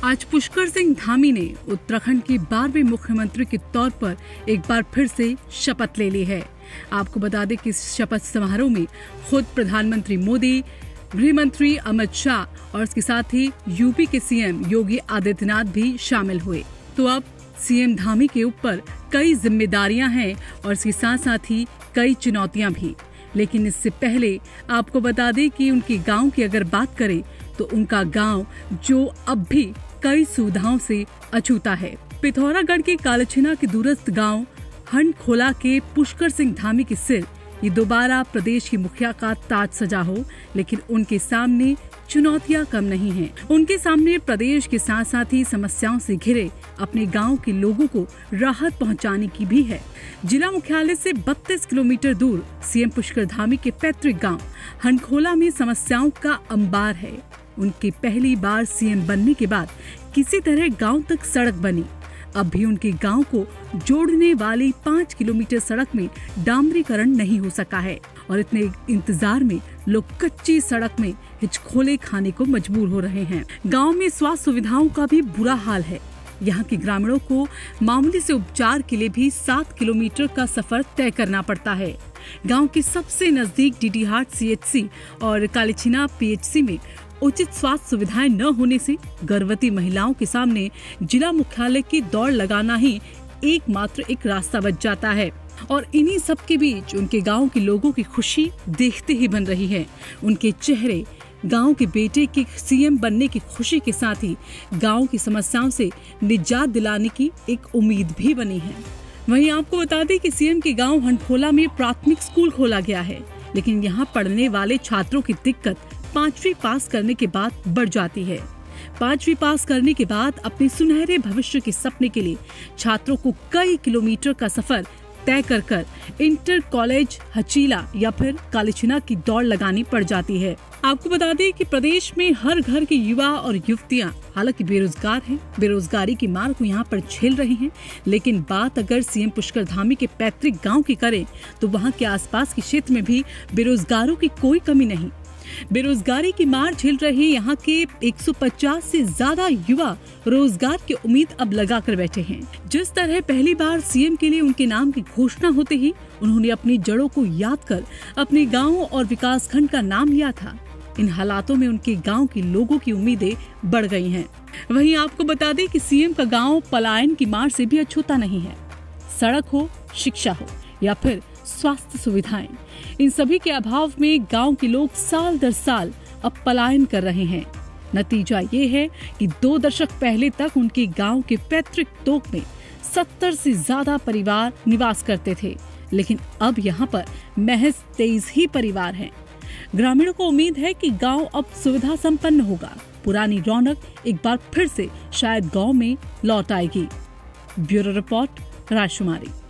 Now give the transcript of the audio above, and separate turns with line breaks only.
आज पुष्कर सिंह धामी ने उत्तराखंड के 12वें मुख्यमंत्री के तौर पर एक बार फिर से शपथ ले ली है। आपको बता दें कि इस शपथ समारोह में खुद प्रधानमंत्री मोदी, गृह मंत्री अमित शाह और इसके साथ ही यूपी के सीएम योगी आदित्यनाथ भी शामिल हुए। तो अब सीएम धामी के ऊपर कई जिम्मेदारियां हैं और इसके साथ साथ ही कई चुनौतियां भी। लेकिन इससे पहले आपको बता दें कि उनके गांव की अगर बात करें तो उनका गांव जो अब भी कई सुविधाओं से अछूता है। पिथौरागढ़ के कालीछिना के दूरस्थ गांव हंडखोला के पुष्कर सिंह धामी के सिर ये दोबारा प्रदेश की मुखिया का ताज सजा हो, लेकिन उनके सामने चुनौतियां कम नहीं हैं। उनके सामने प्रदेश के साथ साथ ही समस्याओं से घिरे अपने गांव के लोगों को राहत पहुंचाने की भी है। जिला मुख्यालय से 32 किलोमीटर दूर सीएम पुष्कर धामी के पैतृक गांव हंडखोला में समस्याओं का अंबार है। उनके पहली बार सीएम बनने के बाद किसी तरह गांव तक सड़क बनी। अब भी उनके गांव को जोड़ने वाली 5 किलोमीटर सड़क में डामरीकरण नहीं हो सका है और इतने इंतजार में लोग कच्ची सड़क में हिचकोले खाने को मजबूर हो रहे हैं। गांव में स्वास्थ्य सुविधाओं का भी बुरा हाल है। यहाँ के ग्रामीणों को मामूली से उपचार के लिए भी 7 किलोमीटर का सफर तय करना पड़ता है। गांव के सबसे नजदीक डीडीहाट सीएचसी और कालीछिना पीएचसी में उचित स्वास्थ्य सुविधाएं न होने से गर्भवती महिलाओं के सामने जिला मुख्यालय की दौड़ लगाना ही एकमात्र एक रास्ता बच जाता है। और इन्हीं सब के बीच उनके गांव के लोगों की खुशी देखते ही बन रही है। उनके चेहरे गांव के बेटे के सीएम बनने की खुशी के साथ ही गांव की समस्याओं से निजात दिलाने की एक उम्मीद भी बनी है। वहीं आपको बता दें कि सीएम के गांव हंडखोला में प्राथमिक स्कूल खोला गया है, लेकिन यहां पढ़ने वाले छात्रों की दिक्कत 5वीं पास करने के बाद बढ़ जाती है। 5वीं पास करने के बाद अपने सुनहरे भविष्य के सपने के लिए छात्रों को कई किलोमीटर का सफर तय कर इंटर कॉलेज हचीला या फिर कालीछिना की दौड़ लगानी पड़ जाती है। आपको बता दें कि प्रदेश में हर घर के युवा और युवतियां हालांकि बेरोजगार हैं, बेरोजगारी की मार को यहां पर झेल रहे हैं। लेकिन बात अगर सीएम पुष्कर धामी के पैतृक गांव की करें तो वहां के आसपास के क्षेत्र में भी बेरोजगारों की कोई कमी नहीं। बेरोजगारी की मार झेल रहे यहाँ के 150 से ज्यादा युवा रोजगार की उम्मीद अब लगा कर बैठे हैं। जिस तरह पहली बार सीएम के लिए उनके नाम की घोषणा होते ही उन्होंने अपनी जड़ों को याद कर अपने गांव और विकास खंड का नाम लिया था, इन हालातों में उनके गांव के लोगों की उम्मीदें बढ़ गई हैं। वहीं आपको बता दें कि सीएम का गांव पलायन की मार से भी अछूता नहीं है। सड़क हो, शिक्षा हो या फिर स्वास्थ्य सुविधाएं, इन सभी के अभाव में गांव के लोग साल दर साल अब पलायन कर रहे हैं। नतीजा ये है कि 2 दशक पहले तक उनके गांव के पैतृक तोक में 70 से ज्यादा परिवार निवास करते थे, लेकिन अब यहाँ पर महज 23 ही परिवार हैं। ग्रामीणों को उम्मीद है कि गांव अब सुविधा संपन्न होगा। पुरानी रौनक एक बार फिर से शायद गांव में लौट आएगी। ब्यूरो रिपोर्ट, राजकुमारी।